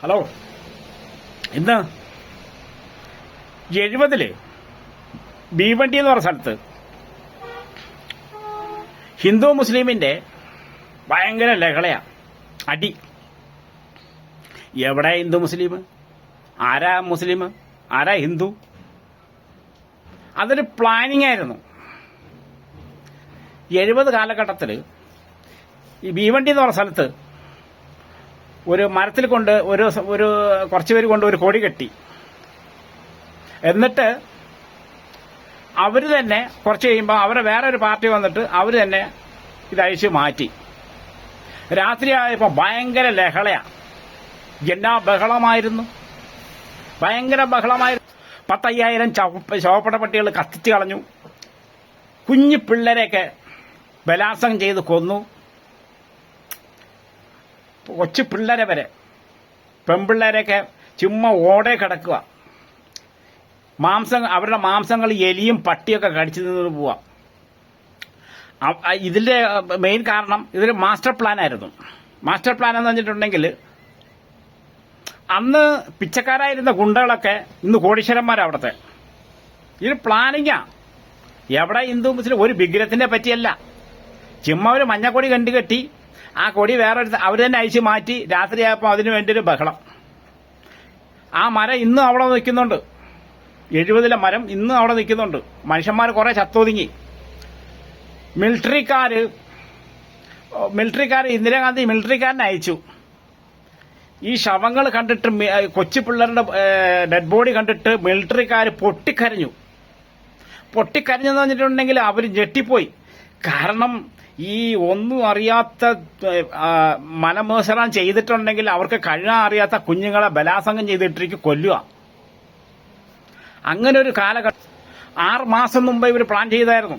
Hello. ഇന്ന് 70 ഭീവണ്ടി എന്ന് പറഞ്ഞ സ്ഥലത്ത് ഹിന്ദു മുസ്ലിമിന്റെ ഭയങ്കര ലഹളയാ, അടി. എവിടെ ഹിന്ദു മുസ്ലിം? ആരാ മുസ്ലിം, ആരാ ഹിന്ദു? അതൊരു പ്ലാനിങ് ആയിരുന്നു. 70 കാലഘട്ടത്തിൽ ഈ ഭീവണ്ടി എന്ന് പറഞ്ഞ സ്ഥലത്ത് ഒരു മരത്തിൽ കൊണ്ട് ഒരു കുറച്ച് പേര് കൊണ്ട് ഒരു കൊടി കെട്ടി. എന്നിട്ട് അവർ തന്നെ കുറച്ച് കഴിയുമ്പോൾ അവരെ വേറെ ഒരു പാർട്ടി വന്നിട്ട് അവർ തന്നെ ഇതഴിച്ച് മാറ്റി. രാത്രിയായപ്പോൾ ഭയങ്കര ലഹളയാ. എന്നാ ബഹളമായിരുന്നു, ഭയങ്കര ബഹളമായിരുന്നു. 10,000 ശവപ്പെട്ട പട്ടികൾ കത്തിച്ച് കളഞ്ഞു. കുഞ്ഞു പിള്ളേരെയൊക്കെ ബലാത്സംഗം ചെയ്ത് കൊന്നു. കൊച്ചു പിള്ളേരെ വരെ, പെൺപിള്ളേരെയൊക്കെ ചുമ്മാ ഓടെ കിടക്കുക. അവരുടെ മാംസങ്ങൾ എലിയും പട്ടിയൊക്കെ കടിച്ചു നിന്ന് പോവാ. ഇതിന്റെ മെയിൻ കാരണം ഇതൊരു മാസ്റ്റർ പ്ലാൻ ആയിരുന്നു. മാസ്റ്റർ പ്ലാൻ എന്ന് പറഞ്ഞിട്ടുണ്ടെങ്കിൽ അന്ന് പിച്ചക്കാരായിരുന്ന ഗുണ്ടകളൊക്കെ ഇന്ന് കോടീശ്വരന്മാരാ. അവിടുത്തെ ഇത് പ്ലാനിങ്ങാ. എവിടെ ഹിന്ദു മുസ്ലിം ഒരു വിഗ്രഹത്തിനെ പറ്റിയല്ല. ചുമ്മാ ഒരു മഞ്ഞക്കൊടി കെട്ടി ആ കൊടി വേറെ അവർ തന്നെ അഴിച്ചു മാറ്റി. രാത്രിയായപ്പോൾ അതിനു വേണ്ടി ഒരു ബഹളം. ആ മരം ഇന്നും അവിടെ നിൽക്കുന്നുണ്ട്. 70 മരം ഇന്നും അവിടെ നിൽക്കുന്നുണ്ട്. മനുഷ്യന്മാർ കുറെ ചത്തൊതുങ്ങി. മിലിറ്ററിക്കാർ ഇന്ദിരാഗാന്ധി മിലിറ്ററിക്കാരനെ അയച്ചു. ഈ ശവങ്ങൾ കണ്ടിട്ട്, കൊച്ചു പിള്ളേരുടെ ഡെഡ് ബോഡി കണ്ടിട്ട് മിലിറ്ററിക്കാർ പൊട്ടിക്കരഞ്ഞെന്ന് പറഞ്ഞിട്ടുണ്ടെങ്കിൽ അവർ ഞെട്ടിപ്പോയി. കാരണം ഈ ഒന്നും അറിയാത്ത മലമേസറാൻ ചെയ്തിട്ടുണ്ടെങ്കിൽ അവർക്ക് കഴുകാൻ അറിയാത്ത കുഞ്ഞുങ്ങളെ ബലാത്സംഗം ചെയ്തിട്ടിരിക്കും, കൊല്ലുക. അങ്ങനെ ഒരു കാലഘട്ടം 6 മാസം മുമ്പ് ഇവർ പ്ലാൻ ചെയ്തായിരുന്നു.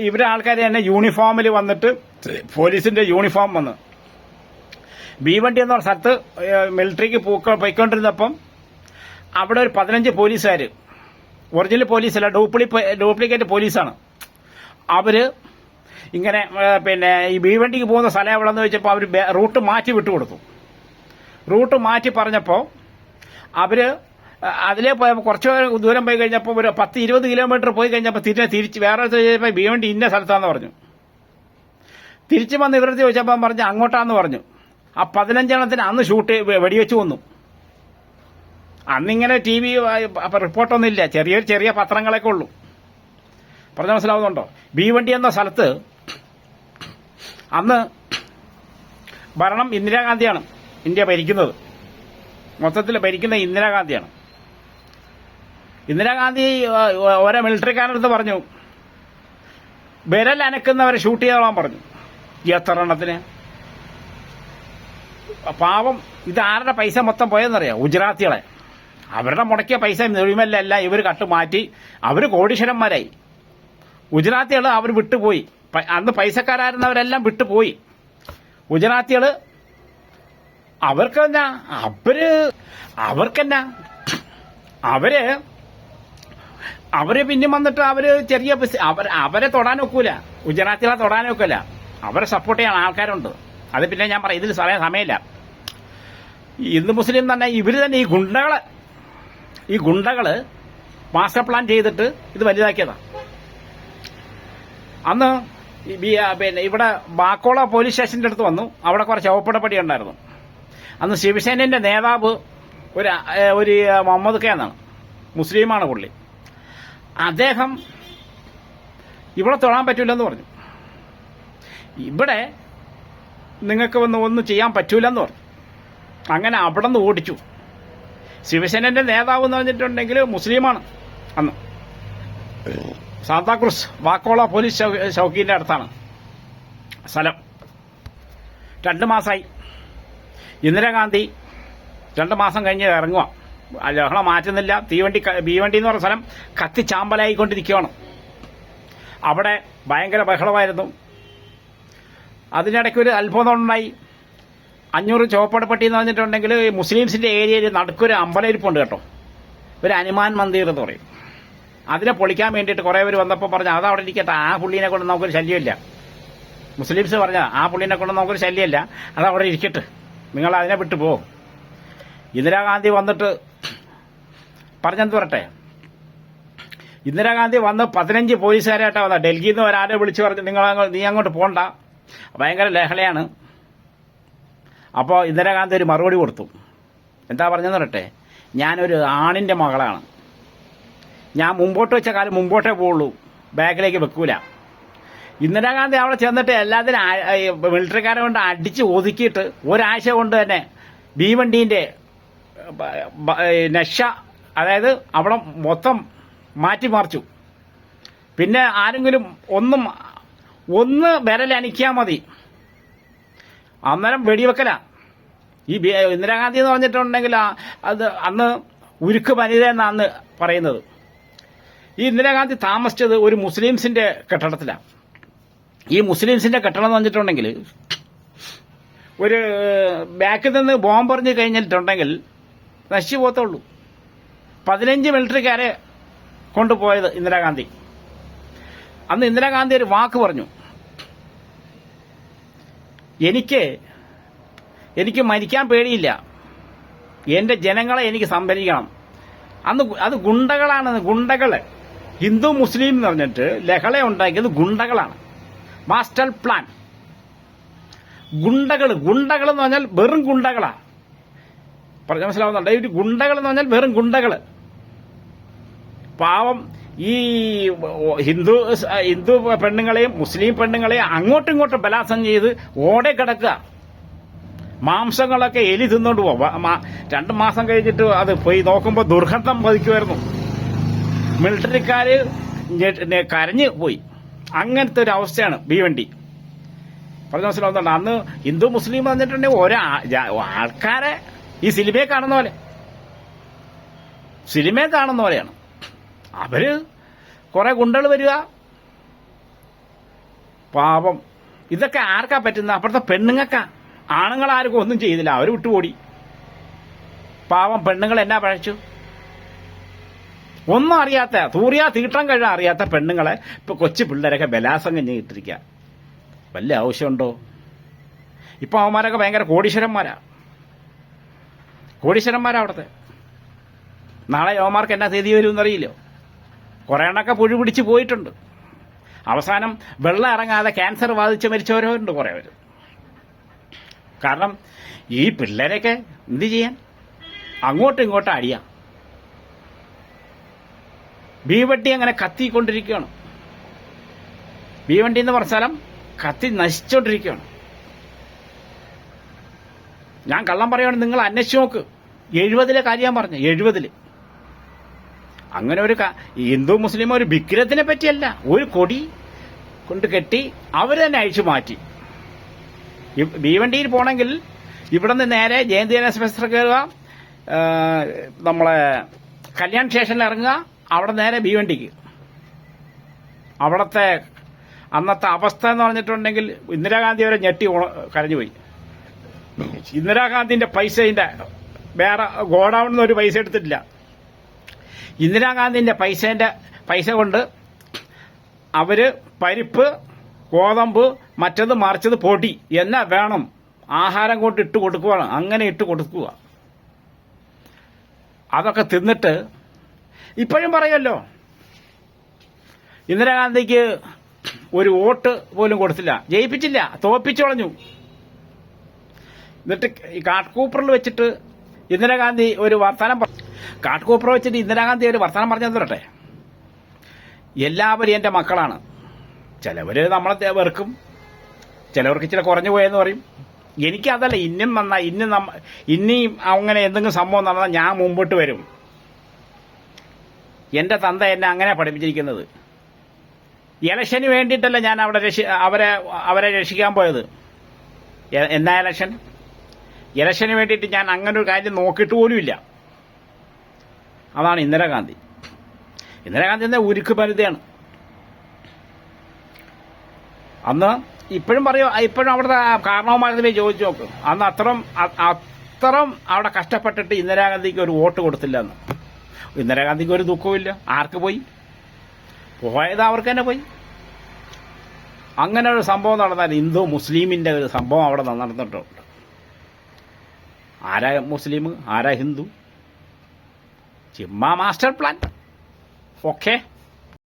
ഇവരെ ആൾക്കാർ തന്നെ യൂണിഫോമിൽ വന്നിട്ട്, പോലീസിന്റെ യൂണിഫോം വന്ന് ഭീവണ്ടി എന്ന സ്ഥലത്ത് മിലിറ്ററിക്ക് പോയിക്കൊണ്ടിരുന്നപ്പം അവിടെ ഒരു 15 പോലീസുകാർ, ഒറിജിനൽ പോലീസല്ല, ഡ്യൂപ്ലിക്കേറ്റ് പോലീസാണ്. അവര് ഇങ്ങനെ ഈ ഭീവണ്ടിക്ക് പോകുന്ന സ്ഥലം എവിടെന്ന് വെച്ചപ്പോൾ അവർ റൂട്ട് മാറ്റി വിട്ടുകൊടുത്തു. റൂട്ട് മാറ്റി പറഞ്ഞപ്പോൾ അവര് അതിലേ പോയപ്പോൾ കുറച്ച് ദൂരം പോയി കഴിഞ്ഞപ്പോൾ ഒരു 10-20 കിലോമീറ്റർ പോയി കഴിഞ്ഞപ്പോൾ തിരിച്ച് വേറെ ഭീവണ്ടി ഇന്ന സ്ഥലത്താന്ന് പറഞ്ഞു. തിരിച്ചു വന്ന് ഇവരുടെ ചോദിച്ചപ്പോൾ പറഞ്ഞു അങ്ങോട്ടാന്ന് പറഞ്ഞു. ആ 15 എണ്ണത്തിന് അന്ന് വെടിവെച്ച് കൊന്നു. അന്നിങ്ങനെ TV റിപ്പോർട്ടൊന്നും ഇല്ല, ചെറിയ പത്രങ്ങളൊക്കെ ഉള്ളൂ. പറഞ്ഞ മനസ്സിലാവുന്നുണ്ടോ? ഭീവണ്ടി എന്ന സ്ഥലത്ത് അന്ന് ഭരണം ഇന്ദിരാഗാന്ധിയാണ്. ഇന്ത്യ ഭരിക്കുന്നത്, മൊത്തത്തിൽ ഭരിക്കുന്ന ഇന്ദിരാഗാന്ധിയാണ്. ഇന്ദിരാഗാന്ധി ഓരോ മിലിറ്ററിക്കാരടുത്ത് പറഞ്ഞു, വിരൽ അനക്കുന്നവരെ ഷൂട്ട് ചെയ്തോളാൻ പറഞ്ഞു. എത്ര എണ്ണത്തിന്? പാവം, ഇത് ആരുടെ പൈസ മൊത്തം പോയെന്നറിയാം? ഗുജറാത്തികളെ. അവരുടെ മുടക്കിയ പൈസ മുഴുവല്ല ഇവർ കട്ടുമാറ്റി. അവർ കോടീശ്വരന്മാരായി. ഗുജറാത്തികൾ അവർ വിട്ടുപോയി. അന്ന് പൈസക്കാരായിരുന്നവരെല്ലാം വിട്ടുപോയി. ഗുജറാത്തികൾ അവർക്കെന്നാ അവര് പിന്നെ വന്നിട്ട് അവര് ചെറിയ അവരെ തൊടാനൊക്കൂല. ഗുജറാത്തികളെ തൊടാനൊക്കില്ല. അവരെ സപ്പോർട്ട് ചെയ്യാൻ ആൾക്കാരുണ്ട്. അത് പിന്നെ ഞാൻ പറയാം, ഇതിൽ സമയമില്ല. ഹിന്ദു മുസ്ലിം തന്നെ ഇവര് തന്നെ ഈ ഗുണ്ടകള് മാസ്റ്റർ പ്ലാൻ ചെയ്തിട്ട് ഇത് വലുതാക്കിയതാ. അന്ന് ഇവിടെ ബാക്കോള പോലീസ് സ്റ്റേഷന്റെ അടുത്ത് വന്നു. അവിടെ കുറച്ച് ചവപ്പടപ്പടി ഉണ്ടായിരുന്നു. അന്ന് ശിവസേനന്റെ നേതാവ് ഒരു മുഹമ്മദ് ഖേ എന്നാണ്, മുസ്ലിമാണ് പുള്ളി. അദ്ദേഹം ഇവിടെ തൊഴാൻ പറ്റൂലെന്ന് പറഞ്ഞു. ഇവിടെ നിങ്ങൾക്ക് ഒന്നും ചെയ്യാൻ പറ്റൂലെന്ന് പറഞ്ഞു. അങ്ങനെ അവിടെ നിന്ന് ഓടിച്ചു. ശിവസേനന്റെ നേതാവ് എന്ന് പറഞ്ഞിട്ടുണ്ടെങ്കിൽ മുസ്ലിമാണ്. അന്ന് സാന്താക്രൂസ് വാക്കോള പോലീസ് ചൌക്കിന്റെ അടുത്താണ് സ്ഥലം. 2 മാസമായി. ഇന്ദിരാഗാന്ധി 2 മാസം കഴിഞ്ഞ് ഇറങ്ങുക. ലഹള മാറ്റുന്നില്ല. ഭീവണ്ടി എന്ന് പറഞ്ഞ സ്ഥലം കത്തിച്ചാമ്പലായിക്കൊണ്ടിരിക്കുകയാണ്. അവിടെ ഭയങ്കര ബഹളമായിരുന്നു. അതിനിടയ്ക്ക് ഒരു അത്ഭുതം ഉണ്ടായി. 500 ചുവപ്പടപ്പട്ടി എന്ന് പറഞ്ഞിട്ടുണ്ടെങ്കിൽ മുസ്ലിംസിന്റെ ഏരിയയിൽ നടുക്കൊരു അമ്പലയിരിപ്പുണ്ട് കേട്ടോ. ഒരു ഹനുമാൻ മന്ദിർ എന്ന് പറയും. അതിനെ പൊളിക്കാൻ വേണ്ടിയിട്ട് കുറെ പേര് വന്നപ്പോൾ പറഞ്ഞു അതവിടെ ഇരിക്കട്ടെ, ആ പുള്ളീനെ കൊണ്ട് നമുക്കൊരു ശല്യമില്ല. മുസ്ലിംസ് പറഞ്ഞ ആ പുള്ളീനെ കൊണ്ട് നമുക്കൊരു ശല്യമല്ല, അതവിടെ ഇരിക്കട്ടെ. നിങ്ങൾ അതിനെ വിട്ടു പോകും. ഇന്ദിരാഗാന്ധി വന്നിട്ട് പറഞ്ഞെന്ന് പറട്ടെ, ഇന്ദിരാഗാന്ധി വന്ന് 15 പോലീസുകാരായിട്ടാണ് വന്നത്. ഡൽഹിയിൽ നിന്ന് ഒരാളെ വിളിച്ചു പറഞ്ഞു നീ അങ്ങോട്ട് പോകണ്ട, ഭയങ്കര ലഹളയാണ്. അപ്പോൾ ഇന്ദിരാഗാന്ധി ഒരു മറുപടി കൊടുത്തു. എന്താ പറഞ്ഞെന്ന് പറട്ടെ, ഞാനൊരു ആണിൻ്റെ മകളാണ്, ഞാൻ മുമ്പോട്ട് വെച്ച കാലം മുമ്പോട്ടേ പോവുള്ളൂ, ബാക്കിലേക്ക് വെക്കൂല. ഇന്ദിരാഗാന്ധി അവിടെ ചെന്നിട്ട് എല്ലാത്തിനും മിലിറ്ററിക്കാരെ കൊണ്ട് അടിച്ച് ഒതുക്കിയിട്ട് ഒരാഴ്ച കൊണ്ട് തന്നെ ഭീവണ്ടീൻ്റെ നഷ, അതായത് അവിടെ മൊത്തം മാറ്റിമറിച്ചു. പിന്നെ ആരെങ്കിലും ഒന്ന് വിരലണിക്കാൽ മതി, അന്നേരം വെടിവെക്കല. ഈ ഇന്ദിരാഗാന്ധി എന്ന് പറഞ്ഞിട്ടുണ്ടെങ്കിൽ അത് അന്ന് ഉരുക്ക് വനിത എന്നാണ് അന്ന് പറയുന്നത്. ഈ ഇന്ദിരാഗാന്ധി താമസിച്ചത് ഒരു മുസ്ലിംസിന്റെ കെട്ടിടത്തിലാണ്. ഈ മുസ്ലിംസിന്റെ കെട്ടിടം എന്ന് പറഞ്ഞിട്ടുണ്ടെങ്കിൽ ഒരു ബാക്കിൽ നിന്ന് ബോംബെറിഞ്ഞ് കഴിഞ്ഞിട്ടുണ്ടെങ്കിൽ നശിച്ചു പോകത്തുള്ളൂ. 15 മിലിറ്ററിക്കാരെ കൊണ്ടുപോയത് ഇന്ദിരാഗാന്ധി. അന്ന് ഇന്ദിരാഗാന്ധി ഒരു വാക്ക് പറഞ്ഞു, എനിക്ക് മരിക്കാൻ പേടിയില്ല, എന്റെ ജനങ്ങളെ എനിക്ക് സംഭരിക്കണം. അന്ന് അത് ഗുണ്ടകളാണ്, ഗുണ്ടകള്. ഹിന്ദു മുസ്ലിം എന്ന് പറഞ്ഞിട്ട് ലഹള ഉണ്ടാക്കിയത് ഗുണ്ടകളാണ്. Master plan. ഗുണ്ടകൾ എന്ന് പറഞ്ഞാൽ വെറും ഗുണ്ടകളാ. പറഞ്ഞ മനസ്സിലാവുന്നുണ്ട്? ഈ ഗുണ്ടകൾ എന്ന് പറഞ്ഞാൽ വെറും ഗുണ്ടകള്. പാവം ഈ ഹിന്ദു പെണ്ണുങ്ങളെയും മുസ്ലിം പെണ്ണുങ്ങളെയും അങ്ങോട്ടും ഇങ്ങോട്ടും ബലാത്സംഗം ചെയ്ത് ഓടെ കിടക്കുക. മാംസങ്ങളൊക്കെ എലി തിന്നോണ്ട് പോവാം. 2 മാസം കഴിഞ്ഞിട്ട് അത് പോയി നോക്കുമ്പോൾ ദുർഗന്ധം പതിക്കുമായിരുന്നു. മിലിറ്ററിക്കാര് കരഞ്ഞു പോയി. അങ്ങനത്തെ ഒരു അവസ്ഥയാണ് ഭീവണ്ടി. പറഞ്ഞ മനസ്സിലാവുന്നുണ്ട്? അന്ന് ഹിന്ദു മുസ്ലിം വന്നിട്ടുണ്ടെങ്കിൽ ആൾക്കാരെ ഈ സിനിമയെ കാണുന്ന പോലെയാണ്. അവര് കുറെ ഗുണ്ടകൾ വരിക, പാവം. ഇതൊക്കെ ആർക്കാ പറ്റുന്ന? അപ്പുറത്തെ പെണ്ണുങ്ങൾക്കാ. ആണുങ്ങളാർക്കും ഒന്നും ചെയ്തില്ല, അവർ വിട്ടുപോടി. പാവം പെണ്ണുങ്ങൾ എന്നാ പഴച്ചു? ഒന്നും അറിയാത്ത, തീട്ടം കഴിയാൻ അറിയാത്ത പെണ്ണുങ്ങളെ ഇപ്പൊ കൊച്ചു പിള്ളേരൊക്കെ ബലാത്സംഗം ചെയ്തിട്ടിരിക്കുക. വല്ല ആവശ്യമുണ്ടോ? ഇപ്പൊ അവന്മാരൊക്കെ ഭയങ്കര കോടീശ്വരന്മാരാ അവിടുത്തെ. നാളെ യവന്മാർക്ക് എന്നാ സ്ഥിതി വരുമെന്നറിയില്ലോ. കുറെ എണ്ണൊക്കെ പുഴു പിടിച്ച് പോയിട്ടുണ്ട്. അവസാനം വെള്ളം ഇറങ്ങാതെ ക്യാൻസർ ബാധിച്ച് മരിച്ചവരുണ്ട് കുറെ പേര്. കാരണം ഈ പിള്ളേരൊക്കെ എന്ത് ചെയ്യാൻ? അങ്ങോട്ടും ഇങ്ങോട്ടും അടിയാം. ഭീവണ്ടി അങ്ങനെ കത്തിക്കൊണ്ടിരിക്കുകയാണ്. ഭീവണ്ടി എന്ന് പറഞ്ഞ സ്ഥലം കത്തി നശിച്ചുകൊണ്ടിരിക്കുകയാണ്. ഞാൻ കള്ളം പറയുകയാണ്, നിങ്ങൾ അന്വേഷിച്ച് നോക്ക്. 70-ലെ കാര്യം ഞാൻ പറഞ്ഞു. 70 അങ്ങനെ ഒരു ഹിന്ദു മുസ്ലിം ഒരു വിഗ്രഹത്തിനെ പറ്റിയല്ല, ഒരു കൊടി കൊണ്ട് കെട്ടി അവർ തന്നെ അഴിച്ചു മാറ്റി. ഭീവണ്ടിയിൽ പോണെങ്കിൽ ഇവിടെ നിന്ന് നേരെ ജയന്തി എക്സ്പ്രസ് കയറുക, നമ്മളെ കല്യാൺ സ്റ്റേഷനിൽ ഇറങ്ങുക, അവിടെ നേരെ ഭീവണ്ടിക്ക്. അവിടത്തെ അന്നത്തെ അവസ്ഥ എന്ന് പറഞ്ഞിട്ടുണ്ടെങ്കിൽ ഇന്ദിരാഗാന്ധി വരെ ഞെട്ടി കരഞ്ഞുപോയി. ഇന്ദിരാഗാന്ധിന്റെ പൈസയുടെ വേറെ ഗോഡൌണിൽ നിന്ന് ഒരു പൈസ എടുത്തിട്ടില്ല. ഇന്ദിരാഗാന്ധിന്റെ പൈസ കൊണ്ട് അവര് പരിപ്പ്, ഗോതമ്പ്, മറ്റത് മറിച്ചത് പൊടി എന്നാ വേണം ആഹാരം കൊണ്ട് ഇട്ട് കൊടുക്കുകയാണ്. അങ്ങനെ ഇട്ട് കൊടുക്കുക. അതൊക്കെ തിന്നിട്ട് ഇപ്പോഴും പറയുമല്ലോ, ഇന്ദിരാഗാന്ധിക്ക് ഒരു വോട്ട് പോലും കൊടുത്തില്ല, ജയിപ്പിച്ചില്ല, തോപ്പിച്ചു കളഞ്ഞു. എന്നിട്ട് ഈ കാട്ട്കൂപ്പറിൽ വെച്ചിട്ട് ഇന്ദിരാഗാന്ധി ഒരു വർത്തമാനം കാട്ട്കൂപ്പർ വെച്ചിട്ട് ഇന്ദിരാഗാന്ധി ഒരു വർത്തമാനം പറഞ്ഞു തരട്ടെ. എല്ലാവരും എന്റെ മക്കളാണ്. ചിലവര് നമ്മളെ വെറുക്കും, ചിലവർക്ക് ഇച്ചിരി കുറഞ്ഞു പോയെന്ന് പറയും. എനിക്കതല്ല, ഇനിയും അങ്ങനെ എന്തെങ്കിലും സംഭവം നടന്നാൽ ഞാൻ മുമ്പോട്ട് വരും. എന്റെ തന്ത എന്നെ അങ്ങനെ പഠിപ്പിച്ചിരിക്കുന്നത്. ഇലക്ഷന് വേണ്ടിയിട്ടല്ല ഞാൻ അവരെ രക്ഷിക്കാൻ പോയത്. എന്നാ ഇലക്ഷന് വേണ്ടിയിട്ട് ഞാൻ അങ്ങനെ ഒരു കാര്യം നോക്കിയിട്ട് പോലുമില്ല. അതാണ് ഇന്ദിരാഗാന്ധി. ഇന്ദിരാഗാന്ധി എന്ന ഉരുക്ക് പരിധിയാണ്. അന്ന് ഇപ്പോഴും ഇപ്പോഴും അവിടുത്തെ കാരണവന്മാരെ ചോദിച്ചു നോക്കും. അന്ന് അത്രയും അവിടെ കഷ്ടപ്പെട്ടിട്ട് ഇന്ദിരാഗാന്ധിക്ക് ഒരു വോട്ട് കൊടുത്തില്ല എന്ന്. ഇന്ദിരാഗാന്ധിക്ക് ഒരു ദുഃഖവുമില്ല. ആർക്ക് പോയി? പോയത് അവർക്ക് തന്നെ പോയി. അങ്ങനെ ഒരു സംഭവം നടന്നാൽ ഹിന്ദു മുസ്ലിമിന്റെ ഒരു സംഭവം അവിടെ നടന്നിട്ടുണ്ട്. ആരാ മുസ്ലിം, ആരാ ഹിന്ദു? ചുമ്മാ മാസ്റ്റർ പ്ലാൻ. ഓക്കെ.